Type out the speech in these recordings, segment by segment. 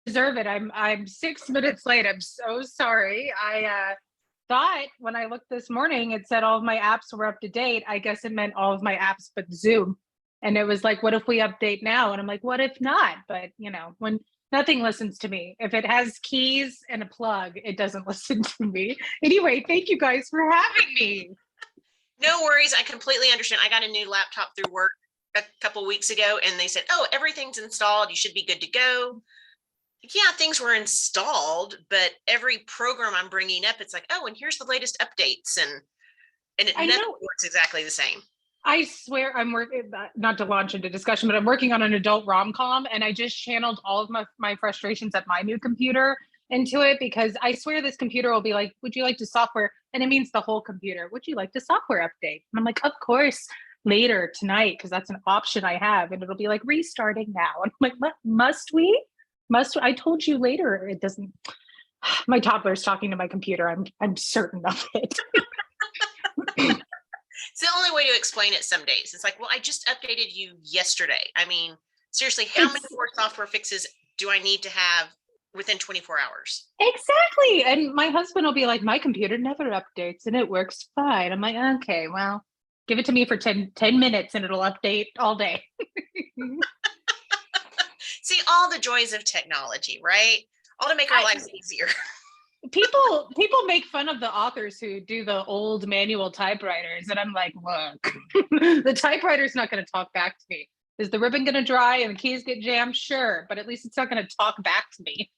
deserve it. I'm 6 minutes late. I'm so sorry. I thought when I looked this morning, it said all of my apps were up to date. I guess it meant all of my apps but Zoom. And it was like, what if we update now? And I'm like, what if not? But when nothing listens to me. If it has keys and a plug, it doesn't listen to me. Anyway, thank you guys for having me. No worries. I completely understand. I got a new laptop through work a couple weeks ago, and they said, oh, everything's installed. You should be good to go. Yeah, things were installed, but every program I'm bringing up, it's like, oh, and here's the latest updates. And it never works exactly the same. I swear I'm working, not to launch into discussion, but I'm working on an adult rom-com, and I just channeled all of my frustrations at my new computer into it, because I swear this computer will be like, would you like to software? And it means the whole computer. Would you like to software update? And I'm like, of course, later tonight, because that's an option I have. And it'll be like restarting now. And I'm like, what, must we? I told you later. It doesn't. My toddler's talking to my computer. I'm certain of it. It's the only way to explain it some days. It's like, well, I just updated you yesterday. I mean, seriously, how many more software fixes do I need to have within 24 hours? Exactly. And my husband will be like, my computer never updates and it works fine. I'm like, okay, well, give it to me for 10 minutes and it'll update all day. See, all the joys of technology, right? All to make our lives easier. People make fun of the authors who do the old manual typewriters. And I'm like, look, the typewriter's not going to talk back to me. Is the ribbon going to dry and the keys get jammed? Sure. But at least it's not going to talk back to me.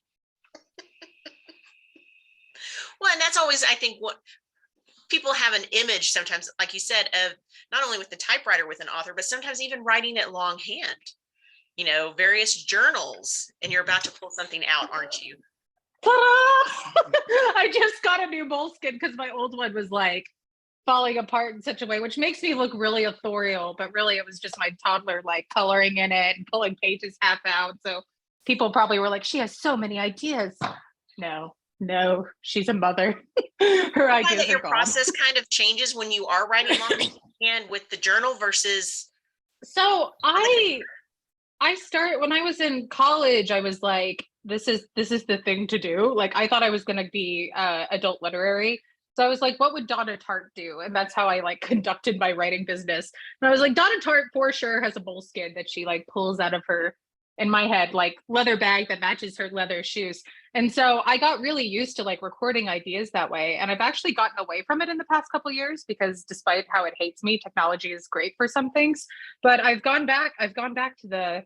Well, and that's always, I think, what people have an image sometimes, like you said, of not only with the typewriter with an author, but sometimes even writing it longhand, various journals, and you're about to pull something out, aren't you? Ta-da! I just got a new moleskin because my old one was like falling apart in such a way, which makes me look really authorial, but really it was just my toddler like coloring in it and pulling pages half out. So people probably were like, she has so many ideas. No, she's a mother. Her ideas are your gone. Process kind of changes when you are writing longhand with the journal versus. So I started when I was in college. I was like, this is the thing to do. Like, I thought I was going to be adult literary. So I was like, what would Donna Tartt do? And that's how I like conducted my writing business. And I was like, Donna Tartt for sure has a moleskin that she like pulls out of her, in my head, like leather bag that matches her leather shoes. And so I got really used to like recording ideas that way. And I've actually gotten away from it in the past couple of years, because despite how it hates me, technology is great for some things. But I've gone back to the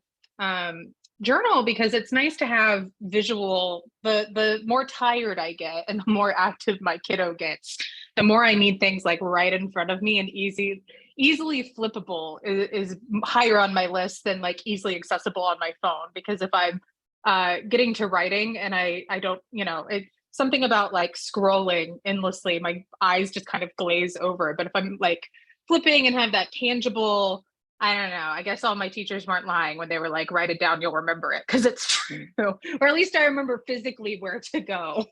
journal, because it's nice to have visual. The more tired I get and the more active my kiddo gets, the more I need things like right in front of me, and easily flippable is higher on my list than like easily accessible on my phone. Because if I'm getting to writing and I don't, it's something about like scrolling endlessly, my eyes just kind of glaze over. But if I'm like flipping and have that tangible, I don't know, I guess all my teachers weren't lying when they were like, write it down, you'll remember it, because it's true. Or at least I remember physically where to go.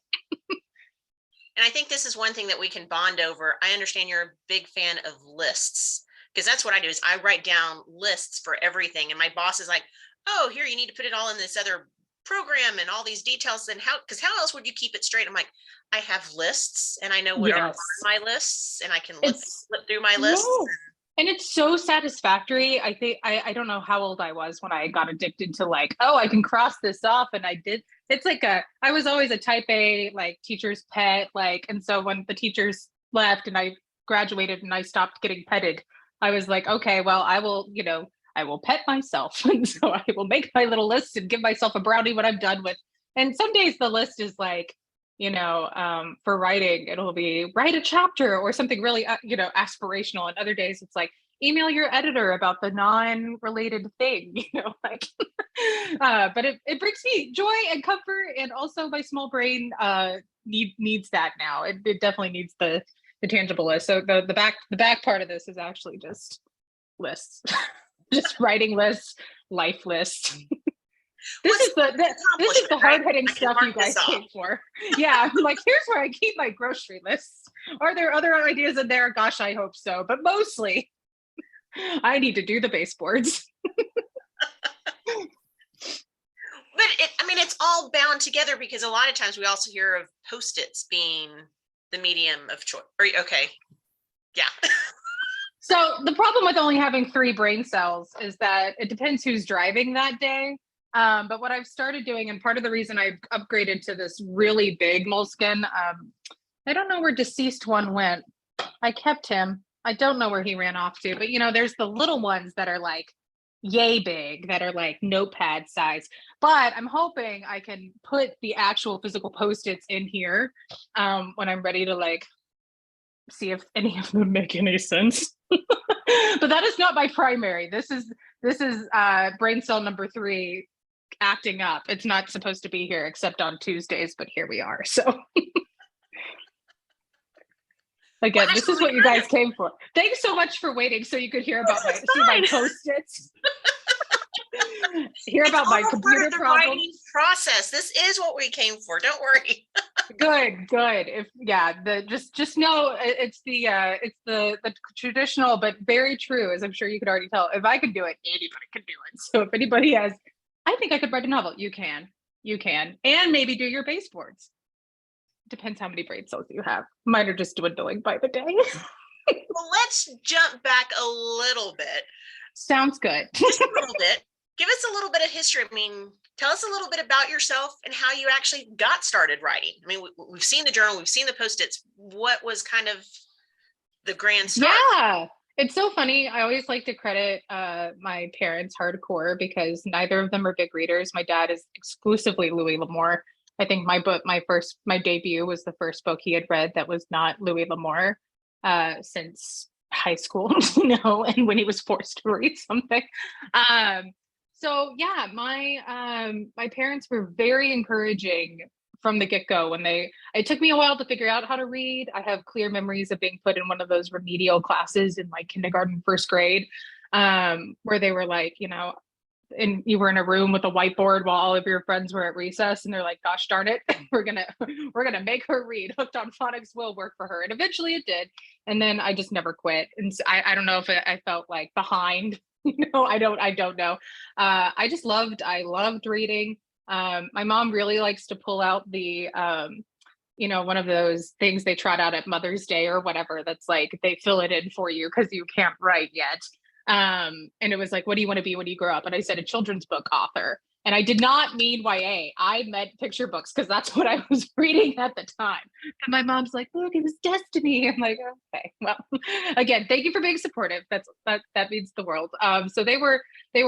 And I think this is one thing that we can bond over. I understand you're a big fan of lists, because that's what I do, is I write down lists for everything. And my boss is like, oh, here, you need to put it all in this other program and all these details. And because how else would you keep it straight? I'm like, I have lists and I know what are my lists, and I can flip through my lists. No. And it's so satisfactory. I think I don't know how old I was when I got addicted to like, oh, I can cross this off. And I did. It's like I was always a type A, like teacher's pet. Like, and so when the teachers left and I graduated and I stopped getting petted, I was like, okay, well, I will pet myself. And so I will make my little list and give myself a brownie when I'm done with. And some days the list is like, for writing, it'll be write a chapter or something really, aspirational. And other days it's like, email your editor about the non-related thing, but it brings me joy and comfort. And also my small brain needs that now. It definitely needs the tangible list. So the back part of this is actually just lists, just writing lists, life lists. This is the hard-hitting stuff you guys came for. Yeah, I'm like, here's where I keep my grocery lists. Are there other ideas in there? Gosh, I hope so. But mostly, I need to do the baseboards. But it's all bound together because a lot of times we also hear of Post-its being the medium of choice. Okay. Yeah. So the problem with only having 3 brain cells is that it depends who's driving that day. But what I've started doing, and part of the reason I upgraded to this really big moleskin, I don't know where deceased one went. I kept him. I don't know where he ran off to, but there's the little ones that are like yay big, that are like notepad size. But I'm hoping I can put the actual physical Post-its in here when I'm ready to like see if any of them make any sense. But that is not my primary. This is brain cell number 3 acting up. It's not supposed to be here except on Tuesdays, but here we are. So again, this is what you guys came for. Thanks so much for waiting so you could hear about my Post-its. Hear about my computer problems. Process. This is what we came for. Don't worry. Good. Just know it's the traditional but very true, as I'm sure you could already tell. If I could do it, anybody could do it. So if anybody has, I think I could write a novel. You can, and maybe do your baseboards. Depends how many brain cells you have. Mine are just dwindling by the day. Well, let's jump back a little bit. Sounds good. Just a little bit. Give us a little bit of history. I mean, tell us a little bit about yourself and how you actually got started writing. I mean, we've seen the journal, we've seen the Post-its. What was kind of the grand start? Yeah, it's so funny. I always like to credit my parents hardcore because neither of them are big readers. My dad is exclusively Louis L'Amour. I think my debut was the first book he had read that was not Louis L'Amour since high school, and when he was forced to read something. So yeah, my parents were very encouraging from the get-go. It took me a while to figure out how to read. I have clear memories of being put in one of those remedial classes in like kindergarten, first grade, where they were like, and you were in a room with a whiteboard while all of your friends were at recess, and they're like, gosh darn it, we're gonna make her read. Hooked on Phonics will work for her. And eventually it did. And then I just never quit. And so I don't know if I felt like behind, I don't know. I loved reading. My mom really likes to pull out the one of those things they trot out at Mother's Day or whatever, that's like they fill it in for you because you can't write yet. And it was like, what do you want to be when you grow up? And I said a children's book author. And I did not mean YA. I meant picture books because that's what I was reading at the time. And my mom's like, look, it was destiny. I'm like, okay, well, again, thank you for being supportive. That means the world. So they were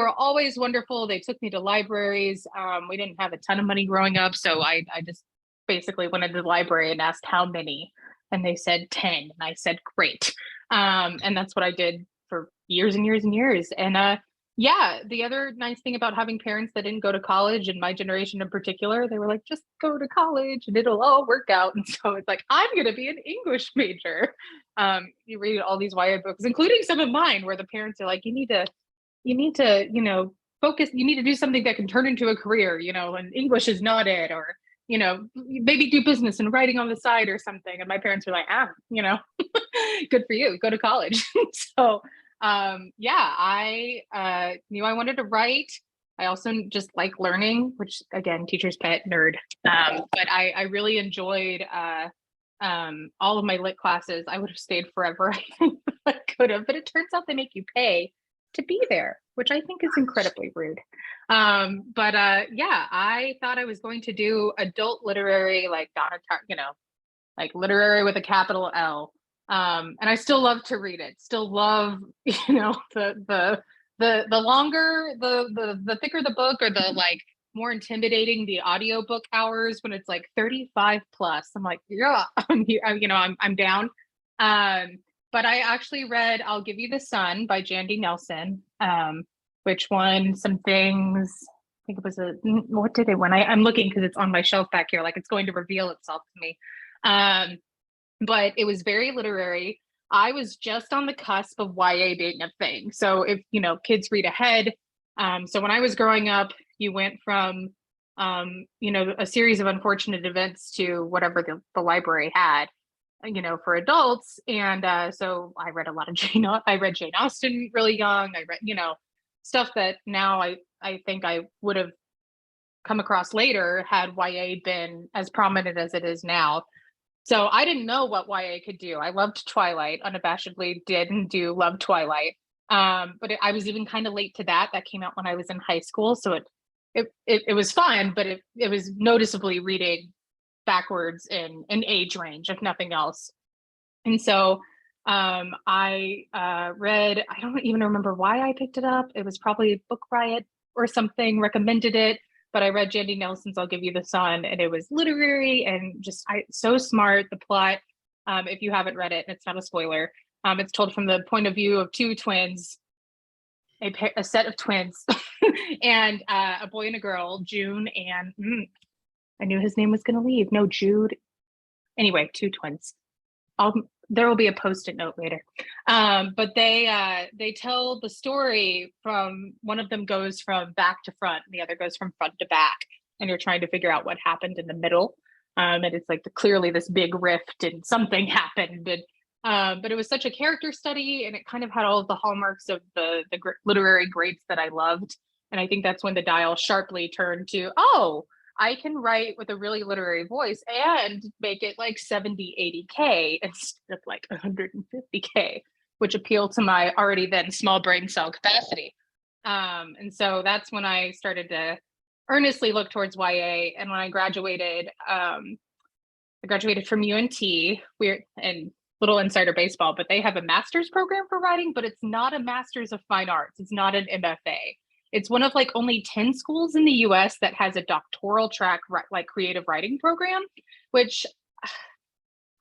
always wonderful. They took me to libraries. We didn't have a ton of money growing up. So I just basically went into the library and asked how many. And they said 10. And I said, great. And that's what I did for years and years and years. And yeah, the other nice thing about having parents that didn't go to college, and my generation in particular, they were like, just go to college and it'll all work out. And so it's like, I'm going to be an English major. You read all these YA books, including some of mine, where the parents are like, you need to, focus, you need to do something that can turn into a career, and English is not it, or, maybe do business and writing on the side or something. And my parents were like, good for you, go to college. So yeah, I knew I wanted to write. I also just like learning, which again, teacher's pet, nerd. But I really enjoyed all of my lit classes. I would have stayed forever. I could have, but it turns out they make you pay to be there, which I think is incredibly rude. But yeah, I thought I was going to do adult literary, like Donna Tartt, like literary with a capital L. And I still love to read it. Still love, the longer, the thicker the book, or the like more intimidating the audiobook hours when it's like 35 plus. I'm like, yeah, I'm down. But I actually read I'll Give You the Sun by Jandy Nelson, which won some things. I think it was what did it win? I'm looking because it's on my shelf back here, like it's going to reveal itself to me. But it was very literary. I was just on the cusp of YA being a thing. So if, kids read ahead. So when I was growing up, you went from, a series of unfortunate events to whatever the library had, for adults. And so I read a lot of I read Jane Austen really young. I read, stuff that now I think I would have come across later had YA been as prominent as it is now. So I didn't know what YA could do. I loved Twilight, unabashedly did and do love Twilight. But I was even kind of late to that. That came out when I was in high school. So it was fun, but it was noticeably reading backwards in an age range, if nothing else. And so I read, I don't even remember why I picked it up. It was probably Book Riot or something recommended it, but I read Jandy Nelson's I'll Give You the Sun, and it was literary and just so smart. The plot, if you haven't read it, and it's not a spoiler, it's told from the point of view of two twins, a set of twins, and a boy and a girl, June and I knew his name was going to leave. No, Jude. Anyway, two twins. There will be a post-it note later. But they tell the story from, one of them goes from back to front and the other goes from front to back, and you're trying to figure out what happened in the middle. And it's like clearly this big rift and something happened. And but it was such a character study, and it kind of had all of the hallmarks of the literary greats that I loved. And I think that's when the dial sharply turned to, oh, I can write with a really literary voice and make it like 70, 80K instead of like 150K, which appealed to my already then small brain cell capacity. And so that's when I started to earnestly look towards YA. And when I graduated from UNT, and little insider baseball, but they have a master's program for writing, but it's not a master's of fine arts. It's not an MFA. It's one of like only 10 schools in the US that has a doctoral track, like creative writing program, which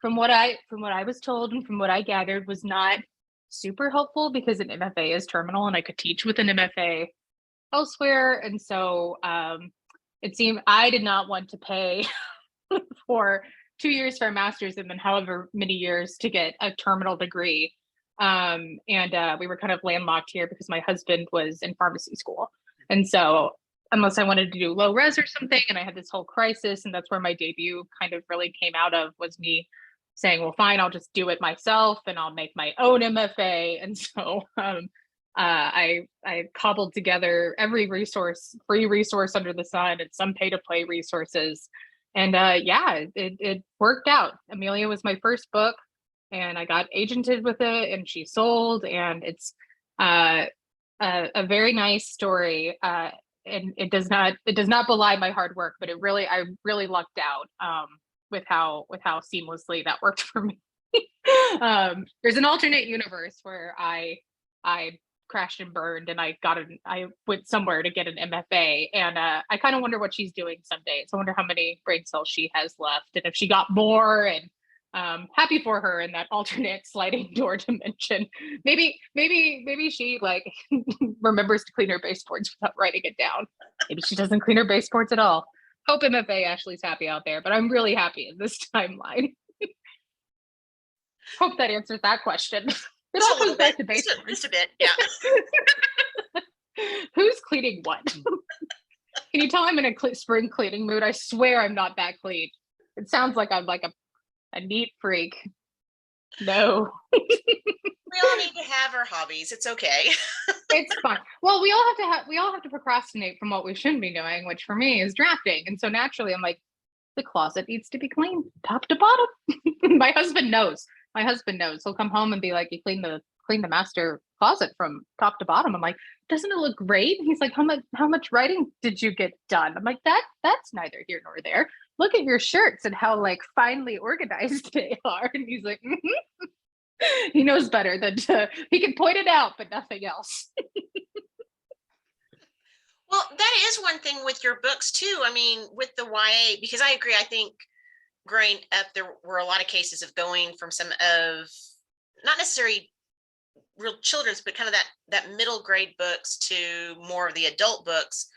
from what I was told and from what I gathered was not super helpful, because an MFA is terminal and I could teach with an MFA elsewhere. And so it seemed I did not want to pay for 2 years for a master's and then however many years to get a terminal degree. And we were kind of landlocked here because my husband was in pharmacy school. And so unless I wanted to do low res or something, and I had this whole crisis, and that's where my debut kind of really came out of, was me saying, well, fine, I'll just do it myself and I'll make my own MFA. And so I cobbled together every free resource under the sun, and some pay to play resources. And yeah, it worked out. Amelia was my first book, and I got agented with it, and she sold, and it's a very nice story. And it does not belie my hard work, but I really lucked out with how seamlessly that worked for me. There's an alternate universe where I crashed and burned, and I went somewhere to get an MFA, and I kind of wonder what she's doing some days. I wonder how many brain cells she has left, and if she got more. And happy for her in that alternate sliding door dimension. Maybe she like remembers to clean her baseboards without writing it down. Maybe she doesn't clean her baseboards at all. Hope MFA Ashley's happy out there, but I'm really happy in this timeline. Hope that answers that question. It all comes back to baseboards. Just a bit, yeah. Who's cleaning what? Can you tell I'm in a spring cleaning mood? I swear I'm not that clean. It sounds like I'm like a neat freak. No. We all need to have our hobbies. It's okay. It's fine. Well, we all have to procrastinate from what we shouldn't be doing, which for me is drafting. And so naturally I'm like, the closet needs to be clean top to bottom. My husband knows. He'll come home and be like, you clean the master closet from top to bottom. I'm like, doesn't it look great? And he's like, how much writing did you get done? I'm like, that's neither here nor there. Look at your shirts and how like finely organized they are. And he's like, he knows better than he can point it out, but nothing else. Well, that is one thing with your books too. I mean, with the YA, because I agree. I think growing up, there were a lot of cases of going from some of not necessarily real children's, but kind of that middle grade books to more of the adult books.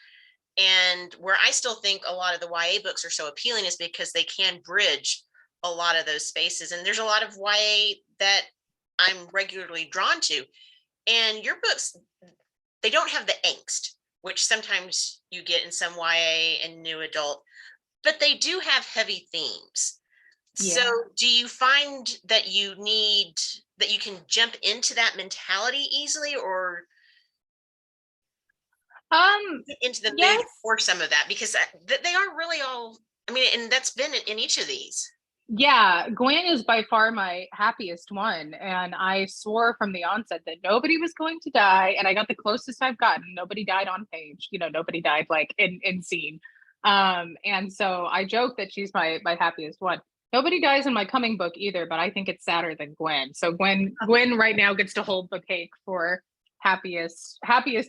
And where I still think a lot of the YA books are so appealing is because they can bridge a lot of those spaces. And there's a lot of YA that I'm regularly drawn to. And your books, they don't have the angst, which sometimes you get in some YA and new adult, but they do have heavy themes. Yeah. So do you find that you can jump into that mentality easily, or? Get into the mood Yes. for some of that, because they are really all, I mean, and that's been in each of these. Yeah, Gwen is by far my happiest one. And I swore from the onset that nobody was going to die. And I got the closest I've gotten. Nobody died on page, nobody died like in scene. And so I joke that she's my happiest one. Nobody dies in my coming book either, but I think it's sadder than Gwen. So Gwen right now gets to hold the cake for happiest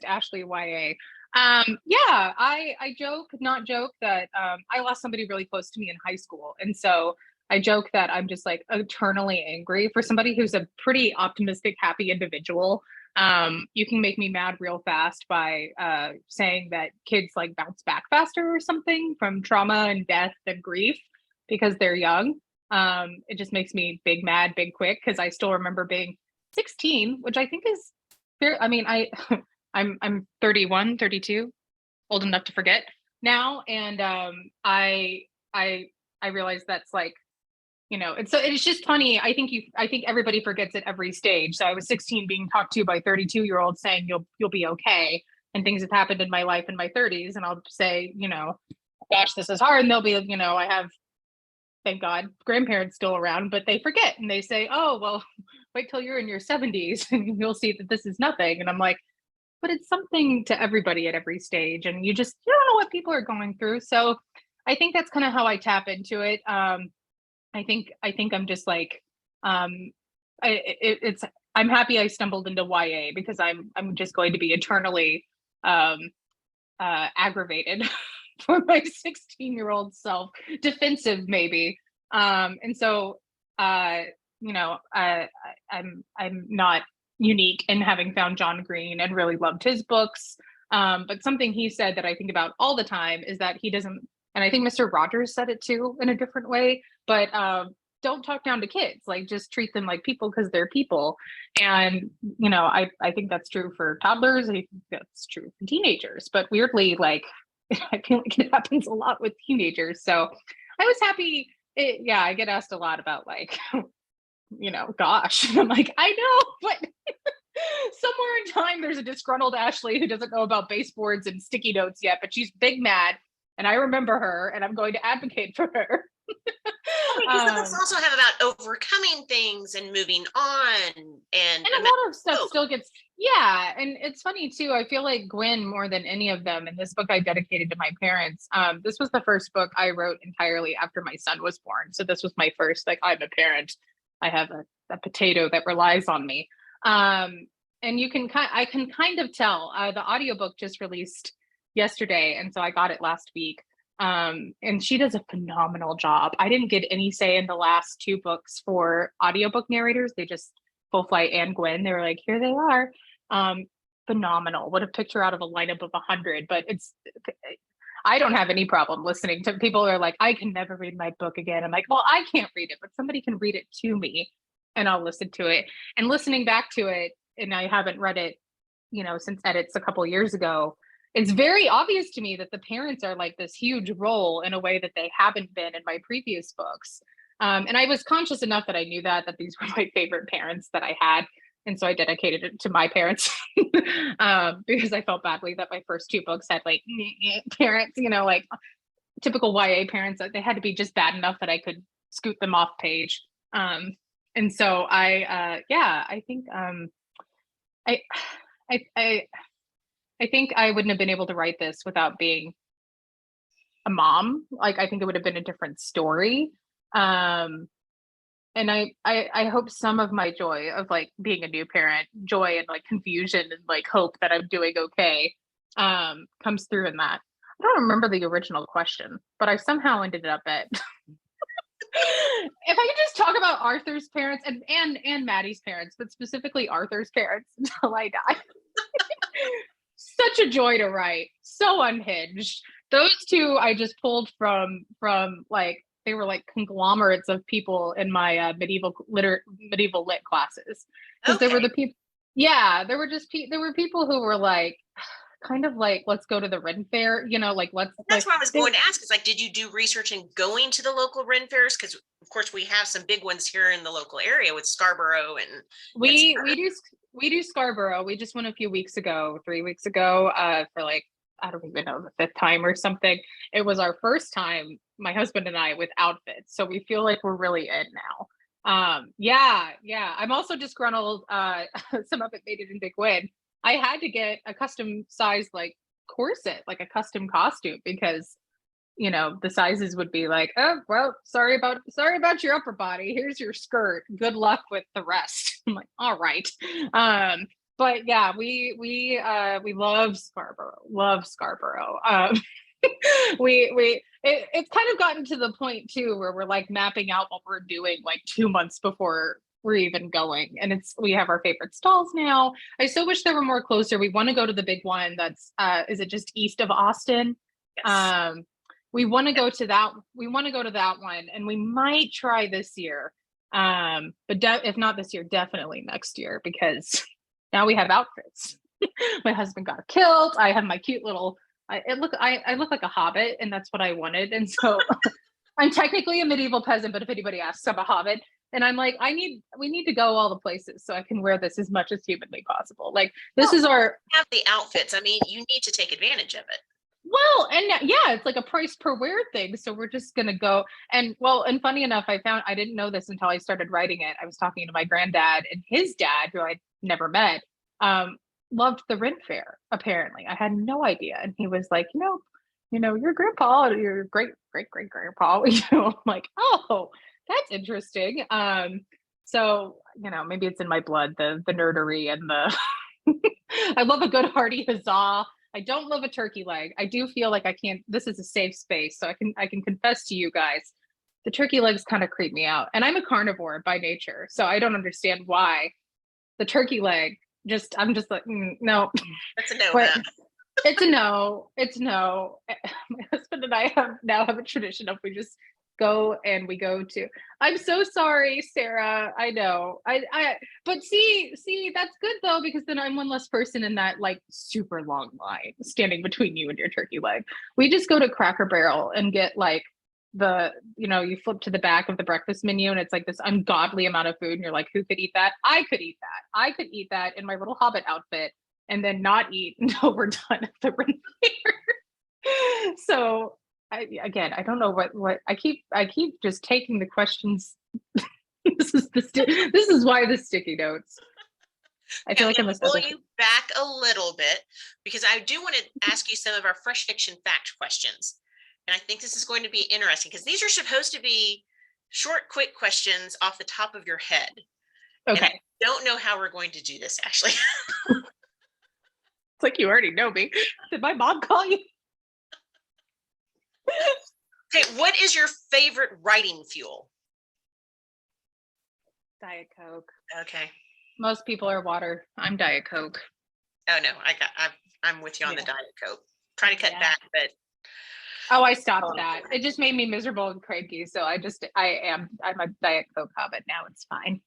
Ashley YA. Yeah, I joke, not joke that I lost somebody really close to me in high school. And so I joke that I'm just like eternally angry for somebody who's a pretty optimistic, happy individual. You can make me mad real fast by saying that kids like bounce back faster or something from trauma and death and grief because they're young. It just makes me big mad, big quick because I still remember being 16, which I think is fair. I mean, I'm 31, 32, old enough to forget now, and I realize that's like and so it's just funny. I think everybody forgets at every stage. So I was 16 being talked to by 32-year-olds saying you'll be okay. And things have happened in my life in my 30s. And I'll say, gosh, this is hard. And they'll be, I have, thank God, grandparents still around, but they forget and they say, oh, well, wait till you're in your 70s and you'll see that this is nothing. And I'm like, but it's something to everybody at every stage. And you don't know what people are going through. So I think that's kind of how I tap into it. I think I'm just like I'm happy I stumbled into YA because I'm just going to be eternally aggravated for my 16-year-old self, defensive maybe. And so I'm not unique in having found John Green and really loved his books. But something he said that I think about all the time is that he doesn't, and I think Mr. Rogers said it too in a different way, but don't talk down to kids. Like just treat them like people because they're people. And I think that's true for toddlers. I think that's true for teenagers. But weirdly, like I feel like it happens a lot with teenagers. So I was happy. Yeah, I get asked a lot about like, gosh. I'm like, I know, but somewhere in time there's a disgruntled Ashley who doesn't know about baseboards and sticky notes yet, but she's big mad. And I remember her and I'm going to advocate for her. Because the books also have about overcoming things and moving on, and a lot of stuff still gets, yeah. And it's funny too. I feel like Gwen more than any of them. And this book I dedicated to my parents. This was the first book I wrote entirely after my son was born. So this was my first, like, I'm a parent. I have a potato that relies on me. And I can kind of tell. The audiobook just released yesterday, and so I got it last week. And she does a phenomenal job. I didn't get any say in the last two books for audiobook narrators. They just, Full Flight and Gwen, they were like, here they are. Phenomenal. Would have picked her out of a lineup of 100, but I don't have any problem listening to people who are like, I can never read my book again. I'm like, well, I can't read it, but somebody can read it to me and I'll listen to it. And listening back to it, and I haven't read it, since edits a couple years ago, it's very obvious to me that the parents are like this huge role in a way that they haven't been in my previous books. And I was conscious enough that I knew that these were my favorite parents that I had. And so I dedicated it to my parents because I felt badly that my first two books had like parents, like typical YA parents, that they had to be just bad enough that I could scoot them off page. And so I think I think I wouldn't have been able to write this without being a mom. Like, I think it would have been a different story. And I hope some of my joy of like being a new parent, joy and like confusion and like hope that I'm doing okay, comes through in that. I don't remember the original question, but I somehow ended up at if I could just talk about Arthur's parents and Maddie's parents, but specifically Arthur's parents until I die. Such a joy to write, so unhinged. Those two I just pulled from like, they were like conglomerates of people in my medieval lit classes, because they were the people. Yeah, there were people who were like kind of like, let's go to the Ren Fair, like let's. That's like, what I was going to ask. Is like, did you do research in going to the local Ren fairs? Because of course we have some big ones here in the local area with Scarborough and we do Scarborough. We just went a few weeks ago, 3 weeks ago, for like I don't even know, the fifth time or something. It was our first time, my husband and I, with outfits. So we feel like we're really in now. Yeah, yeah. I'm also disgruntled. Some of it made it into Gwen. I had to get a custom size like corset, like a custom costume, because the sizes would be like, oh well, sorry about your upper body. Here's your skirt. Good luck with the rest. I'm like, all right. But yeah, we love Scarborough. Love Scarborough. It's kind of gotten to the point too where we're like mapping out what we're doing like 2 months before we're even going, and we have our favorite stalls now. I still wish there were more closer. We want to go to the big one that's is it just east of Austin? Yes. We want to go to that. We want to go to that one, and we might try this year. But if not this year, definitely next year, because now we have outfits. My husband got a kilt. I have my cute little. I look like a hobbit, and that's what I wanted. And so I'm technically a medieval peasant, but if anybody asks, I'm a hobbit. And I'm like, we need to go all the places so I can wear this as much as humanly possible. Like this is our have the outfits. I mean, you need to take advantage of it. well, and yeah, it's like a price per wear thing. So we're just gonna go. And well, and funny enough, I didn't know this until I started writing it. I was talking to my granddad, and his dad, who I'd never met, loved the Ren Fair. Apparently, I had no idea, and he was like, your grandpa, or your great grandpa. I'm like, oh, that's interesting. So maybe it's in my blood, the nerdery and the. I love a good hearty huzzah. I don't love a turkey leg. I do feel like I can't. This is a safe space, so I can confess to you guys, the turkey legs kind of creep me out, and I'm a carnivore by nature, so I don't understand why the turkey leg. I'm just like no. That's a no. But it's a no. It's no. My husband and I have a tradition of we just go and we go to. I'm so sorry, Sarah. I know. But see, that's good though, because then I'm one less person in that like super long line standing between you and your turkey leg. We just go to Cracker Barrel and get like you flip to the back of the breakfast menu and it's like this ungodly amount of food, and you're like, who could eat that? I could eat that. I could eat that in my little hobbit outfit and then not eat until we're done at the reindeer. So I don't know what I keep just taking the questions. this is why the sticky notes. I feel like I'm going to pull you back a little bit, because I do want to ask you some of our fresh fiction fact questions. And I think this is going to be interesting because these are supposed to be short, quick questions off the top of your head. Okay. And I don't know how we're going to do this, Ashley. It's like you already know me. Did my mom call you? Okay, what is your favorite writing fuel? Diet Coke. Okay. Most people are water. I'm Diet Coke. Oh no, I'm with you on the Diet Coke. Try to cut back, but I stopped that. It just made me miserable and cranky. So I'm a Diet Coke hobbit now. It's fine.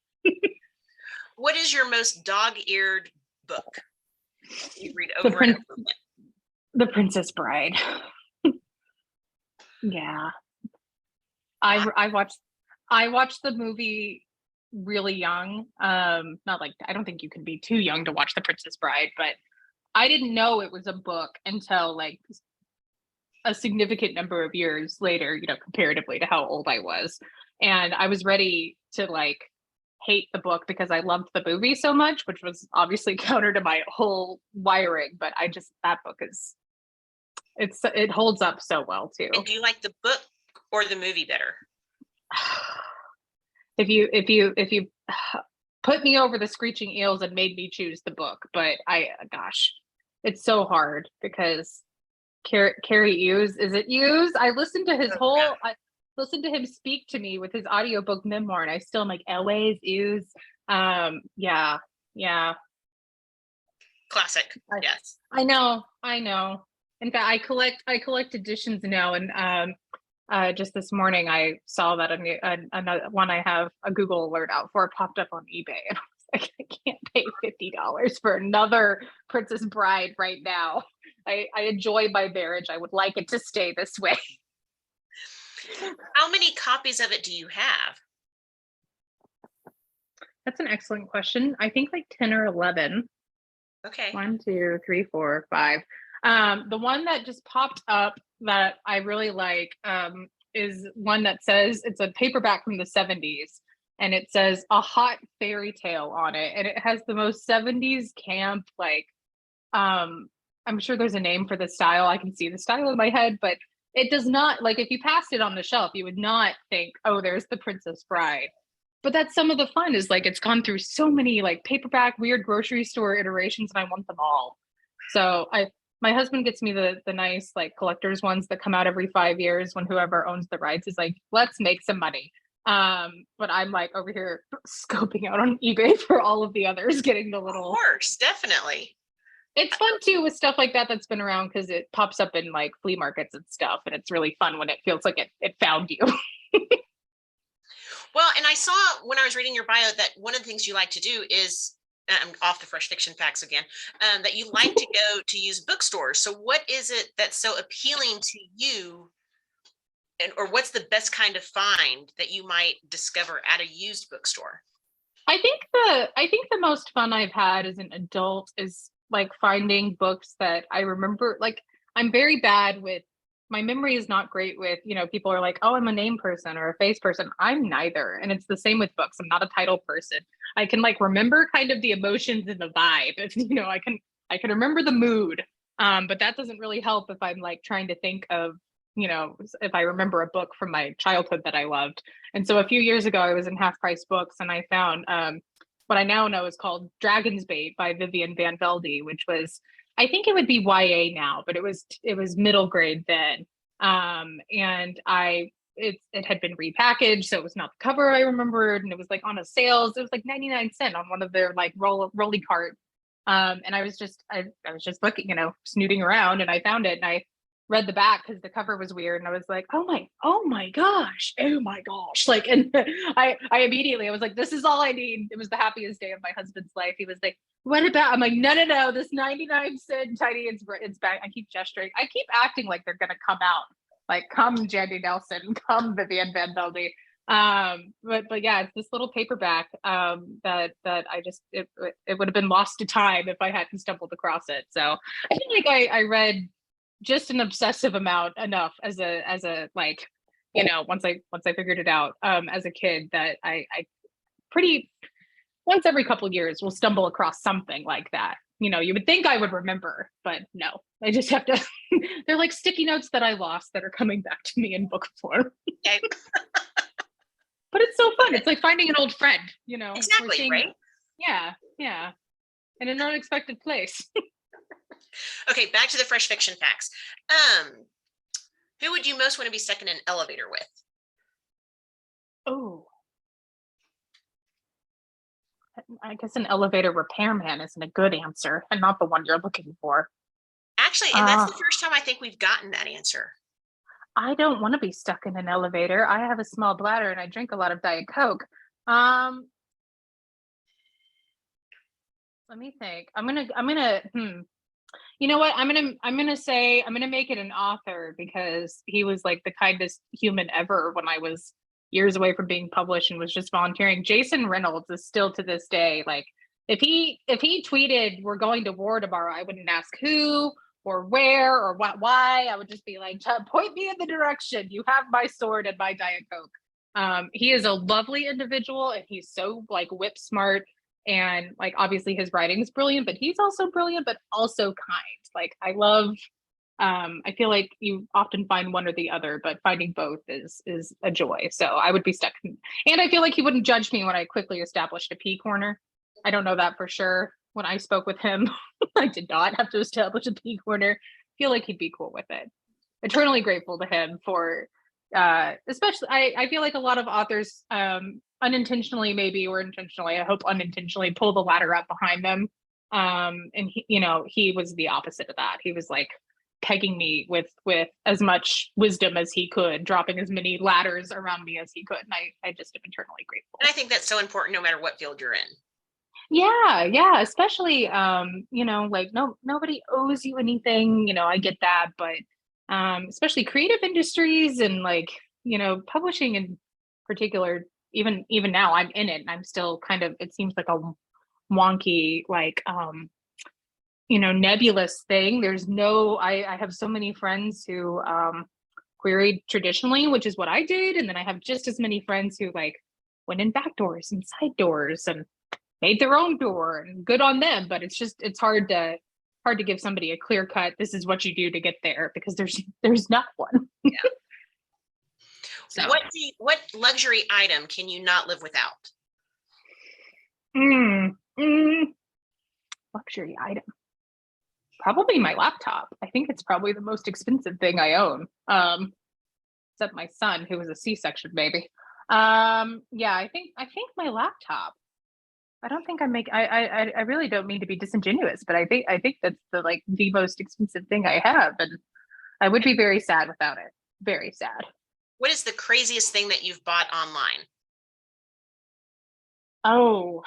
What is your most dog-eared book you read over and over again? The Princess Bride. Yeah. I watched the movie really young. Not like, I don't think you can be too young to watch The Princess Bride, but I didn't know it was a book until like a significant number of years later, comparatively to how old I was. And I was ready to like hate the book because I loved the movie so much, which was obviously counter to my whole wiring. But that book it holds up so well too. And do you like the book or the movie better? If you put me over the screeching eels and made me choose the book, but it's so hard because Carrie Hughes, is it Hughes? I listened to his I listened to him speak to me with his audiobook memoir, and I still am like, always Hughes. Yeah. Classic. Yes. I know. In fact, I collect editions now, and just this morning I saw that another one I have a Google alert out for popped up on eBay, and I was like, I can't pay $50 for another Princess Bride right now. I enjoy my marriage. I would like it to stay this way. How many copies of it do you have? That's an excellent question. I think like 10 or 11. Okay. 1, 2, 3, 4, 5. The one that just popped up that I really like is one that says it's a paperback from the 70s, and it says a hot fairy tale on it, and it has the most 70s camp, like I'm sure there's a name for the style. I can see the style in my head, but it does not, like, if you passed it on the shelf, you would not think, oh, there's the Princess Bride. But that's some of the fun, is like it's gone through so many like paperback weird grocery store iterations, and I want them all. So my husband gets me the nice like collector's ones that come out every 5 years, when whoever owns the rights is like, let's make some money. But I'm like over here scoping out on eBay for all of the others, getting the Of little. course, definitely. It's fun too with stuff like that that's been around, because it pops up in like flea markets and stuff, and it's really fun when it feels like it found you. Well, and I saw when I was reading your bio that one of the things you like to do is, I'm off the fresh fiction facts again, that you like to go to use bookstores. So what is it that's so appealing to you, and or what's the best kind of find that you might discover at a used bookstore? I think the most fun I've had as an adult is like finding books that I remember. Like, I'm very bad with, my memory is not great with, people are like, oh, I'm a name person or a face person. I'm neither. And it's the same with books. I'm not a title person. I can like remember kind of the emotions and the vibe. If, I can remember the mood. But that doesn't really help if I'm like trying to think of, if I remember a book from my childhood that I loved. And so a few years ago, I was in Half Price Books, and I found what I now know is called Dragon's Bait by Vivian Van Velde, which was, I think it would be YA now, but it was middle grade then. And it had been repackaged, so it was not the cover I remembered, and it was like on a sales. It was like 99 cents on one of their like rolly cart. And I was just looking, snooting around, and I found it, and I read the back because the cover was weird, and I was like, oh my gosh, like, and I immediately, I was like, this is all I need. It was the happiest day of my husband's life. He was like, what about, I'm like, no, this 99 cent tiny, it's back. I keep gesturing, I keep acting like they're gonna come out, like, come Jandy Nelson, come Vivian Van Velde. But yeah, it's this little paperback that I just, it would have been lost to time if I hadn't stumbled across it. So I feel like I read just an obsessive amount enough as a like, once I figured it out as a kid, that I pretty, once every couple of years will stumble across something like that. You would think I would remember, but no, I just have to they're like sticky notes that I lost that are coming back to me in book form. Okay. But it's so fun. It's like finding an old friend, Exactly, right? Yeah. In an unexpected place. Okay, back to the fresh fiction facts. Who would you most want to be stuck in an elevator with? Oh, I guess an elevator repairman isn't a good answer, and not the one you're looking for. Actually, and that's the first time I think we've gotten that answer. I don't want to be stuck in an elevator. I have a small bladder, and I drink a lot of Diet Coke. Let me think. I'm gonna you know what? I'm gonna make it an author, because he was like the kindest human ever when I was years away from being published and was just volunteering. Jason Reynolds is still to this day, like, if he tweeted, we're going to war tomorrow, I wouldn't ask who or where or why. I would just be like, point me in the direction. You have my sword and my Diet Coke. He is a lovely individual, and he's so like whip smart. And like, obviously his writing is brilliant, but he's also brilliant, but also kind. Like, I love, I feel like you often find one or the other, but finding both is a joy. So I would be stuck. And I feel like he wouldn't judge me when I quickly established a pee corner. I don't know that for sure. When I spoke with him, I did not have to establish a pee corner. I feel like he'd be cool with it. Eternally grateful to him for, especially, I feel like a lot of authors, unintentionally maybe, or intentionally, I hope unintentionally, pull the ladder up behind them. And he was the opposite of that. He was like pegging me with as much wisdom as he could, dropping as many ladders around me as he could. And I just am eternally grateful. And I think that's so important no matter what field you're in. Yeah, especially like, nobody owes you anything, I get that, but especially creative industries and like, publishing in particular, even now I'm in it, and I'm still kind of, it seems like a wonky, like nebulous thing. There's no, I have so many friends who queried traditionally, which is what I did. And then I have just as many friends who like went in back doors and side doors and made their own door, and good on them. But it's hard to give somebody a clear cut, this is what you do to get there, because there's not one. Yeah. So what luxury item can you not live without? Luxury item. Probably my laptop. I think it's probably the most expensive thing I own. Except my son, who was a C-section baby. Yeah, I think my laptop. I don't think I really don't mean to be disingenuous, but I think that's the most expensive thing I have, and I would be very sad without it. Very sad. What is the craziest thing that you've bought online? Oh,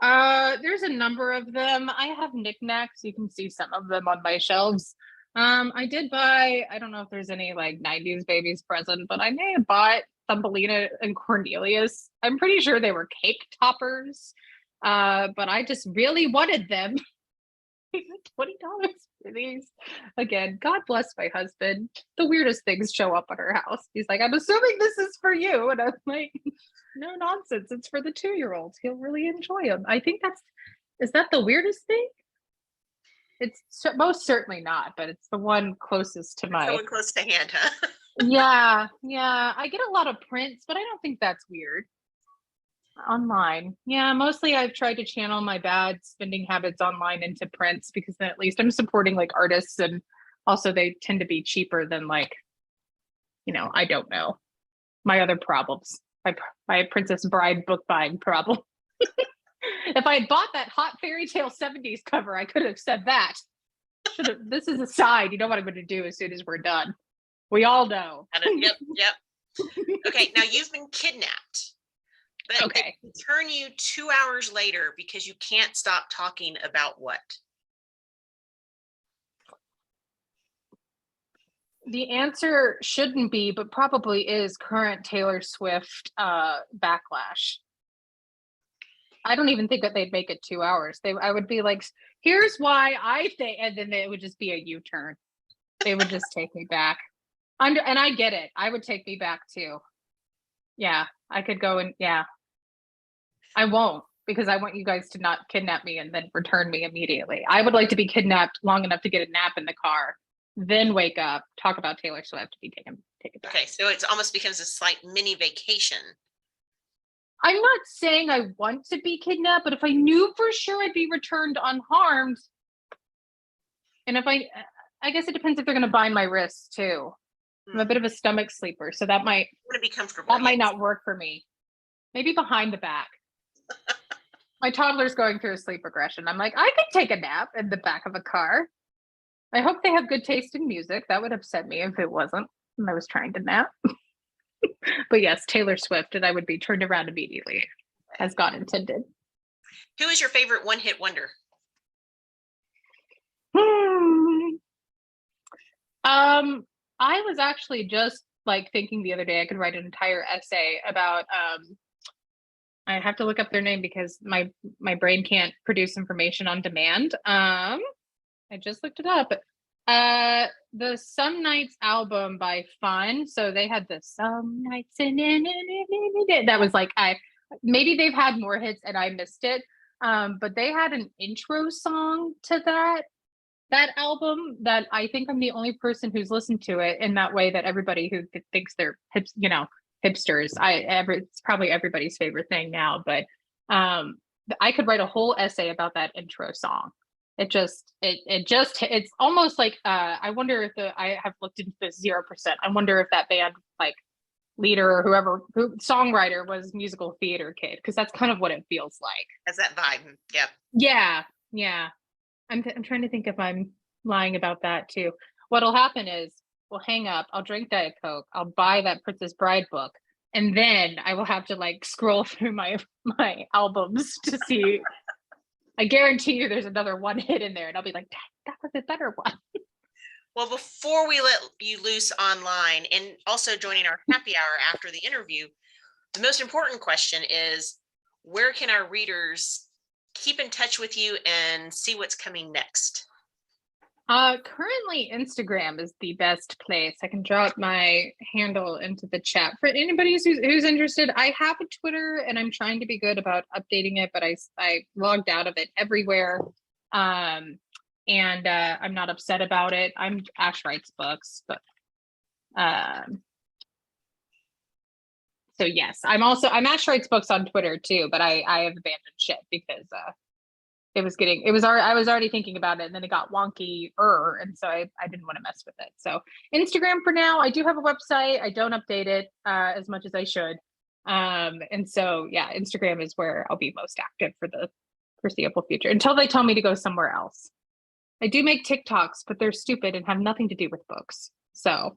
there's a number of them. I have knickknacks. You can see some of them on my shelves. I did buy, I don't know if there's any like 90s babies present, but I may have bought Thumbelina and Cornelius. I'm pretty sure they were cake toppers. But I just really wanted them. $20 for these. Again, God bless my husband. The weirdest things show up at our house. He's like, I'm assuming this is for you. And I'm like, no nonsense. It's for the 2-year-old. He'll really enjoy them. I think is that the weirdest thing? It's most certainly not, but it's the one closest to Someone close to hand, huh? Yeah. I get a lot of prints, but I don't think that's weird. Online. Yeah, mostly I've tried to channel my bad spending habits online into prints, because then at least I'm supporting like artists, and also they tend to be cheaper than like, I don't know, my other problems. My Princess Bride book buying problem. If I had bought that hot fairy tale 70s cover, I could have said that. This is a side. You know what I'm going to do as soon as we're done. We all know. Yep. Okay, now you've been kidnapped. But okay. They turn you 2 hours later because you can't stop talking about what? The answer shouldn't be, but probably is, current Taylor Swift backlash. I don't even think that they'd make it 2 hours. I would be like, here's why I think, and then it would just be a U-turn. They would just take me back. And I get it. I would take me back too. Yeah, I could go and I won't, because I want you guys to not kidnap me and then return me immediately. I would like to be kidnapped long enough to get a nap in the car, then wake up, talk about Taylor Swift, be taken back. Okay, so it almost becomes a slight mini vacation. I'm not saying I want to be kidnapped, but if I knew for sure I'd be returned unharmed, and if I guess it depends if they're going to bind my wrists too. I'm a bit of a stomach sleeper, so that might be comfortable. That might not work for me. Maybe behind the back. My toddler's going through a sleep regression. I'm like, I could take a nap in the back of a car. I hope they have good taste in music. That would upset me if it wasn't, and I was trying to nap. But yes, Taylor Swift, and I would be turned around immediately, as God intended. Who is your favorite one-hit wonder? I was actually just like thinking the other day I could write an entire essay about I have to look up their name because my brain can't produce information on demand. I just looked it up. The Some Nights album by Fun. So they had the Some Nights that was like, maybe they've had more hits and I missed it. But they had an intro song to that album that I think I'm the only person who's listened to it in that way, that everybody who thinks they're hipsters, it's probably everybody's favorite thing now, but I could write a whole essay about that intro song. It's almost like I wonder if I have looked into this 0%. I wonder if that band like leader or songwriter was musical theater kid, because that's kind of what it feels like. Has that vibe? Yep. Yeah. I'm trying to think if I'm lying about that too. What'll happen is we'll hang up, I'll drink Diet Coke, I'll buy that Princess Bride book, and then I will have to like scroll through my albums to see. I guarantee you there's another one hit in there, and I'll be like, that was a better one. Well, before we let you loose online and also joining our happy hour after the interview, the most important question is, where can our readers keep in touch with you and see what's coming next? Currently Instagram is the best place. I can drop my handle into the chat for anybody who's interested. I have a Twitter and I'm trying to be good about updating it, but I logged out of it everywhere. I'm not upset about it. I'm Ash writes books, but so yes, I'm Ash writes books on Twitter too, but I have abandoned shit because I was already thinking about it and then it got wonky and so I didn't want to mess with it. So Instagram for now. I do have a website. I don't update it as much as I should. And so yeah, Instagram is where I'll be most active for the foreseeable future until they tell me to go somewhere else. I do make TikToks, but they're stupid and have nothing to do with books. So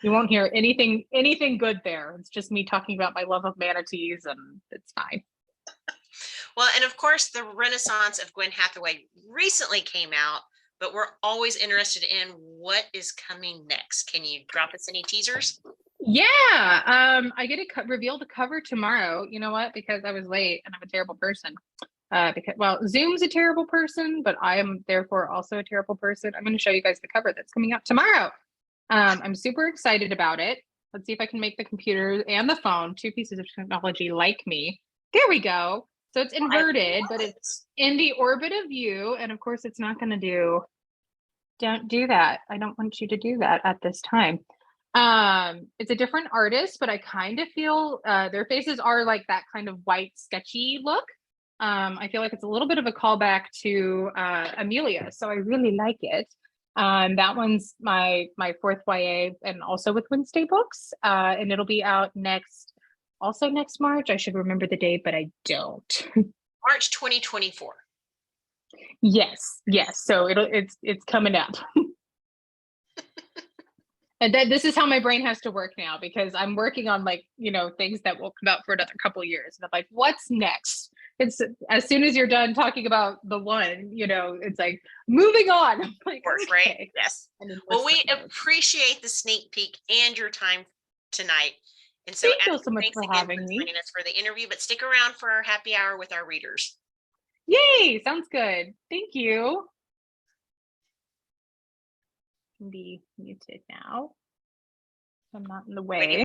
you won't hear anything good there. It's just me talking about my love of manatees and it's fine. Well, and of course, the Renaissance of Gwen Hathaway recently came out, but we're always interested in what is coming next. Can you drop us any teasers? Yeah, I get to reveal the cover tomorrow. You know what? Because I was late and I'm a terrible person. Well, Zoom's a terrible person, but I am therefore also a terrible person. I'm going to show you guys the cover that's coming out tomorrow. I'm super excited about it. Let's see if I can make the computer and the phone, two pieces of technology like me. There we go. So it's inverted, but it's in the orbit of you. And of course, it's not going to don't do that. I don't want you to do that at this time. It's a different artist, but I kind of feel their faces are like that kind of white, sketchy look. I feel like it's a little bit of a callback to Amelia. So I really like it. That one's my fourth YA and also with Wednesday Books. And it'll be out next March. I should remember the date, but I don't. March 2024. Yes. So it's coming up. And then this is how my brain has to work now because I'm working on things that will come out for another couple of years. And I'm like, what's next? It's as soon as you're done talking about the one, it's like moving on. I'm like, of course, okay. right? Yes. Well, we appreciate the sneak peek and your time tonight. And so thank you so much for having me. Joining us for the interview, but stick around for our happy hour with our readers. Yay! Sounds good. Thank you. Be muted now. I'm not in the way.